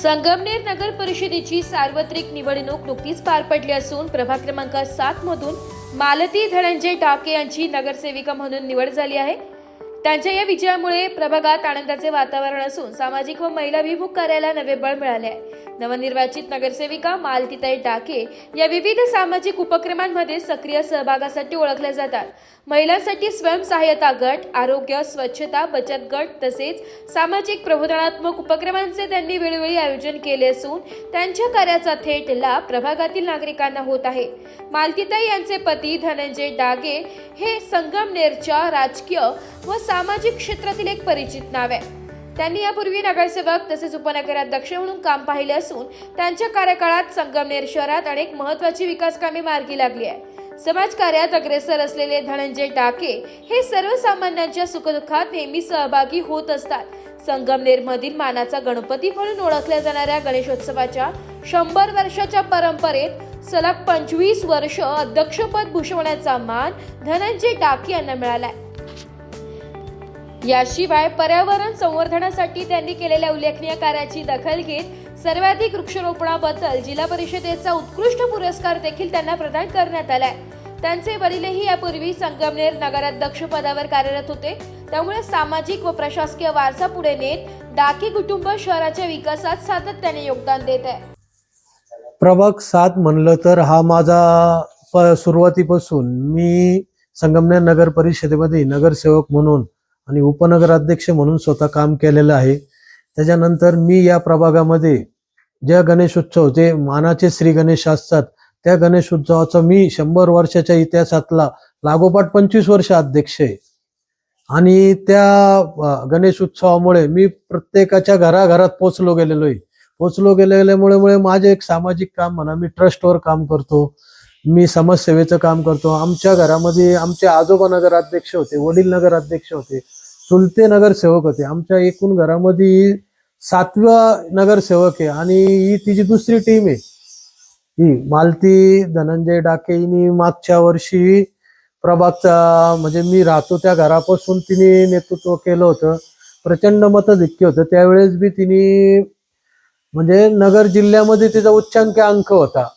संगमनेर नगर परिषदेची सार्वत्रिक निवडणूक नुकतीच पार पडली असून प्रभाग क्रमांक 7 मधून मालती धनंजय डाके यांची नगरसेविका म्हणून निवड झाली आहे। त्यांच्या या विजयामुळे प्रभागात आनंदाचे वातावरण असून सामाजिक व महिलाभिमुख कार्याला नवे बळ मिळाले आहे। नवनिर्वाचित नगरसेविका मालतीताई डाके या विविध सामाजिक उपक्रमांमध्ये सक्रिय सहभागासाठी ओळखल्या जातात। महिलांसाठी स्वयंसहाय्यता गट, आरोग्य, स्वच्छता, बचत गट तसेच सामाजिक प्रबोधनात्मक उपक्रमांचे त्यांनी वेळोवेळी आयोजन केले असून त्यांच्या कार्याचा थेट लाभ प्रभागातील नागरिकांना होत आहे। मालतीताई यांचे पती धनंजय डाके हे संगमनेरच्या राजकीय व सामाजिक क्षेत्रातील एक परिचित नाव आहे। त्यांनी यापूर्वी नगरसेवक तसेच उपनगराध्यक्ष म्हणून काम पाहिले असून त्यांच्या कार्यकाळात संगमनेर शहरात अनेक महत्त्वाची विकास कामे मार्गी लागली आहे। समाजकार्यात अग्रेसर असलेले धनंजय डाके हे सर्वसामान्यांच्या सुखदुःखात नेहमी सहभागी होत असतात। संगमनेरमधील मानाचा गणपती म्हणून ओळखल्या जाणाऱ्या गणेशोत्सवाच्या 100 वर्षाच्या परंपरेत सलग 25 वर्ष अध्यक्षपद भूषवण्याचा मान धनंजय डाके यांना मिळालाय। याशिवाय पर्यावरण संवर्धनासाठी त्यांनी केलेल्या उल्लेखनीय कार्याची दखल घेत सर्वाधिक वृक्षारोपणाबद्दल जिल्हा परिषदेचा उत्कृष्ट पुरस्कार देखील त्यांना प्रदान करण्यात आलाय। त्यांचे वडीलही यापूर्वी संगमनेर नगराध्यक्ष पदावर कार्यरत होते, त्यामुळे सामाजिक व प्रशासकीय वारसा पुढे नेत डाके कुटुंब शहराच्या विकासात सातत्याने योगदान देत आहे। प्रभाग 7 म्हणलं तर हा माझा सुरुवातीपासून मी संगमनेर नगर परिषदेमध्ये नगरसेवक म्हणून आणि उपनगराध्यक्ष म्हणून स्वतः काम केलेलं आहे। त्याच्यानंतर मी या प्रभागामध्ये ज्या गणेशोत्सव जे मानाचे श्री गणेश असतात त्या गणेशोत्सवाचा मी 100 वर्षाच्या इतिहासातला लागोपाठ 25 वर्ष अध्यक्ष आहे। आणि त्या गणेशोत्सवामुळे मी प्रत्येकाच्या घराघरात पोचलो गेल्यामुळे माझे एक सामाजिक काम म्हणा, मी ट्रस्टवर काम करतो, मी समाजसेवेचं काम करतो। आमच्या घरामध्ये आमचे आजोबा नगराध्यक्ष होते, वडील नगराध्यक्ष होते, चुलते नगरसेवक होते। आमच्या एकूण घरामध्ये 7वा नगरसेवक आहे आणि ही तिची दुसरी टीम आहे। ही मालती धनंजय डाके हिने मागच्या वर्षी प्रभागचा म्हणजे मी राहतो त्या घरापासून तिने नेतृत्व केलं होतं। प्रचंड मताधिक्य होतं त्यावेळेस बी तिने म्हणजे नगर जिल्ह्यामध्ये तिचा उच्चांकी अंक होता।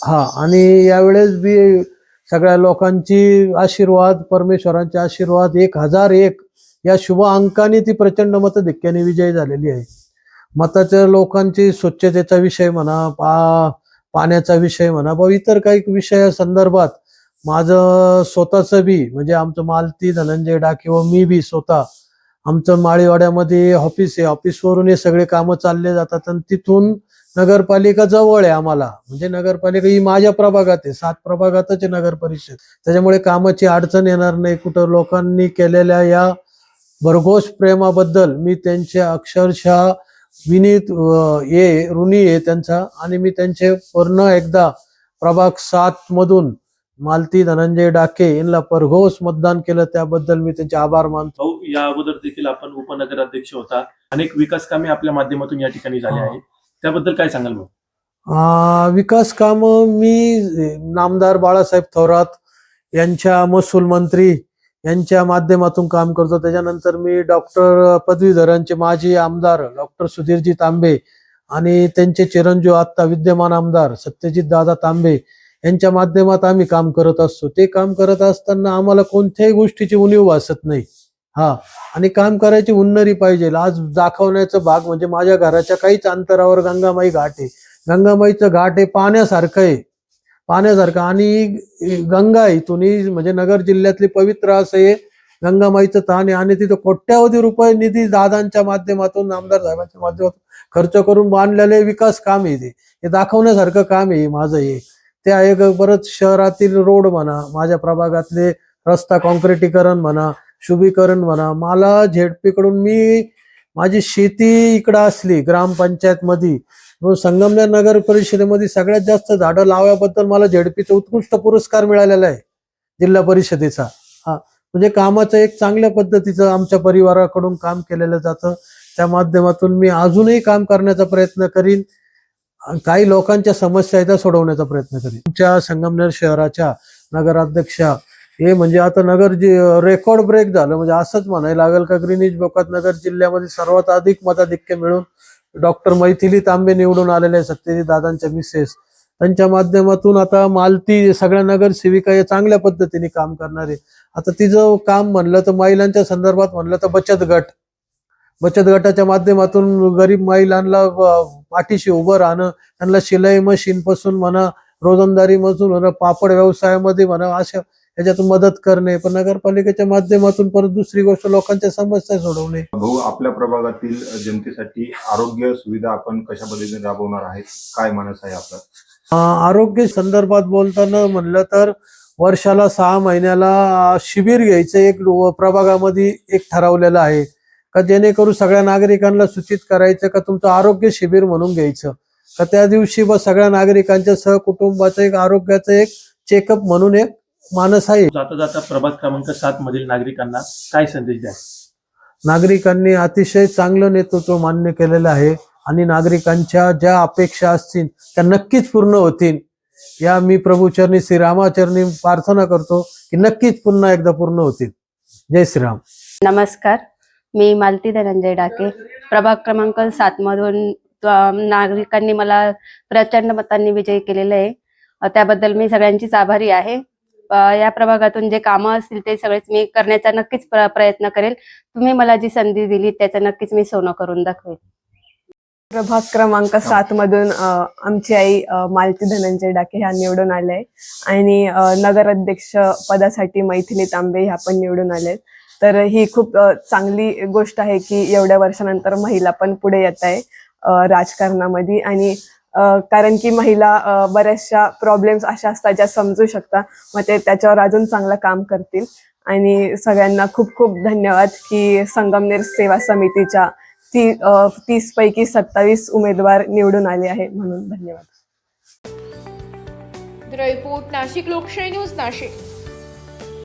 आणि यावेळेस बी सगळ्या लोकांची आशीर्वाद, परमेश्वरांचे आशीर्वाद 1001 या शुभ अंकाने ती प्रचंड मतधिक्याने विजयी झालेली आहे। मताच्या लोकांची स्वच्छतेचा विषय म्हणा, पाण्याचा विषय म्हणा, इतर काही विषया संदर्भात माझं स्वतःचं बी म्हणजे आमचं मालती धनंजय डाके व मी बी स्वतः आमचं माळीवाड्यामध्ये ऑफिस आहे, ऑफिसवरून हे सगळे कामं चालले जातात आणि तिथून नगरपालिका जवळ आहे आम्हाला। म्हणजे नगरपालिका ही माझ्या प्रभागात आहे, 7 प्रभागातच आहे नगर परिषद, त्याच्यामुळे कामाची अडचण येणार नाही। कुठं लोकांनी केलेल्या या भरघोस प्रेमाबद्दल मी त्यांच्या अक्षरशः विनीत ऋणी आहे त्यांचा। आणि मी त्यांचे पूर्ण एकदा प्रभाग 7 मधून मालती धनंजय डाके यांना भरघोस मतदान केलं त्याबद्दल मी त्यांचे आभार मानतो। या अगोदर देखील आपण उपनगराध्यक्ष होता, अनेक विकास कामे आपल्या माध्यमातून या ठिकाणी झाली आहेत, त्याबद्दल काय सांगाल मग? विकास काम मी नामदार बाळासाहेब थोरात यांच्या महसूल मंत्री यांच्या माध्यमातून काम करतो। त्याच्यानंतर मी डॉक्टर पदवीधरांचे माजी आमदार डॉक्टर सुधीरजी तांबे आणि त्यांचे चिरंजीव आता विद्यमान आमदार सत्यजित दादा तांबे यांच्या माध्यमात आम्ही काम करत असतो। ते काम करत असताना आम्हाला कोणत्याही गोष्टीची उणीव भासत नाही। आणि काम करायची हुन्नरी पाहिजे। आज दाखवण्याचा भाग म्हणजे माझ्या घराच्या काहीच अंतरावर गंगामाई घाट आहे। गंगामाईचं घाट हे पाण्यासारखं आणि गंगा इथून म्हणजे नगर जिल्ह्यातली पवित्र असं हे गंगामाईचं ताण आहे। आणि तिथं कोट्यावधी रुपये निधी दादांच्या माध्यमातून, आमदार साहेबांच्या माध्यमातून खर्च करून बांधलेले विकास काम आहे। हे दाखवण्यासारखं काम आहे माझं हे। ते आहे परत शहरातील रोड म्हणा, माझ्या प्रभागातले रस्ता काँक्रिटीकरण म्हणा, शुभीकरण म्हणा, मला झेडपीकडून मी माझी शेती इकडं असली ग्रामपंचायत मध्ये संगमनेर नगर परिषदेमध्ये सगळ्यात जास्त झाडं लावल्याबद्दल मला झेडपीचा उत्कृष्ट पुरस्कार मिळालेला आहे जिल्हा परिषदेचा। म्हणजे कामाचं एक चांगल्या पद्धतीचं आमच्या परिवाराकडून काम केलेलं जातं। त्या माध्यमातून मी अजूनही काम करण्याचा प्रयत्न करीन, काही लोकांच्या समस्या आहेत त्या सोडवण्याचा प्रयत्न करीन। आमच्या संगमनेर शहराच्या नगराध्यक्षा हे म्हणजे आता नगर रेकॉर्ड ब्रेक झालं म्हणजे असंच म्हणायला लागेल का ग्रीनिज बुकात नगर जिल्ह्यामध्ये सर्वात अधिक मताधिक्य मिळून डॉक्टर मैथिली तांबे निवडून आलेले आहे, सत्यजित दादांच्या मिसेस. त्यांच्या माध्यमातून आता मालती सगळ्या नगरसेविका हे चांगल्या पद्धतीने काम करणारे. आता तिचं काम म्हणलं तर महिलांच्या संदर्भात म्हणलं तर बचत गटाच्या माध्यमातून गरीब महिलांना पाठीशी उभं राहणं, त्यांना शिलाई मशीन पासून म्हणा, रोजंदारी मधून म्हणा, पापड व्यवसायामध्ये म्हणा, अशा याच्यातून मदत करणे. पण नगरपालिकेच्या माध्यमातून परत दुसरी गोष्ट लोकांच्या समस्या सोडवणे. भाऊ, आपल्या प्रभागातील जनतेसाठी आरोग्य सुविधा आपण कशा पद्धतीने राबवणार आहेत, काय मानस आहे आपलं? आरोग्य संदर्भात बोलताना म्हणलं तर वर्षाला 6 महिन्याला शिबिर घ्यायचं एक प्रभागामध्ये एक ठरवलेलं आहे का, जेणेकरून सगळ्या नागरिकांना सूचित करायचं का तुमचं आरोग्य शिबिर म्हणून घ्यायचं का. त्या दिवशी सगळ्या नागरिकांच्या सहकुटुंबाचं एक आरोग्याचं एक चेकअप म्हणून एक मानस आहे. जाता जाता प्रभाग क्रमांक 7 मधील नागरिकांना काय संदेश द्या? नागरिकांनी अतिशय चांगलं नेतृत्व मान्य केलेलं आहे आणि नागरिकांच्या ज्या अपेक्षा असतील त्या नक्कीच पूर्ण होतील. या मी प्रभूचरणी श्रीरामाचरणी प्रार्थना करतो की नक्कीच पुन्हा एकदा पूर्ण होतील. जय श्रीराम. नमस्कार, मी मालती धनंजय डाके. प्रभाग क्रमांक 7 मधून नागरिकांनी मला प्रचंड मतांनी विजयी केलेलं आहे. त्याबद्दल मी सगळ्यांचीच आभारी आहे. या प्रभागातून जे कामं असतील ते सगळेच मी करण्याचा नक्कीच प्रयत्न करेल. तुम्ही मला जी संधी दिली त्याचं नक्कीच मी सोनं करून दाखवेल. प्रभाग क्रमांक 7 मधून आमची आई मालती धनंजय डाके ह्या निवडून आल्या आहे आणि नगराध्यक्ष पदासाठी मैथिली तांबे ह्या पण निवडून आल्या. तर ही खूप चांगली गोष्ट आहे की एवढ्या वर्षानंतर महिला पण पुढे येत आहे राजकारणामध्ये. आणि कारण की महिला बऱ्याचशा प्रॉब्लेम्स अशा असतात ज्या समजू शकतात, मग ते त्याच्यावर अजून चांगलं काम करतील. आणि सगळ्यांना खूप खूप धन्यवाद की संगमनेर सेवा समितीच्या 30 पैकी 27 उमेदवार निवडून आले आहे म्हणून धन्यवाद. ब्युरो रिपोर्ट, नाशिक लोकशाही न्यूज, नाशिक.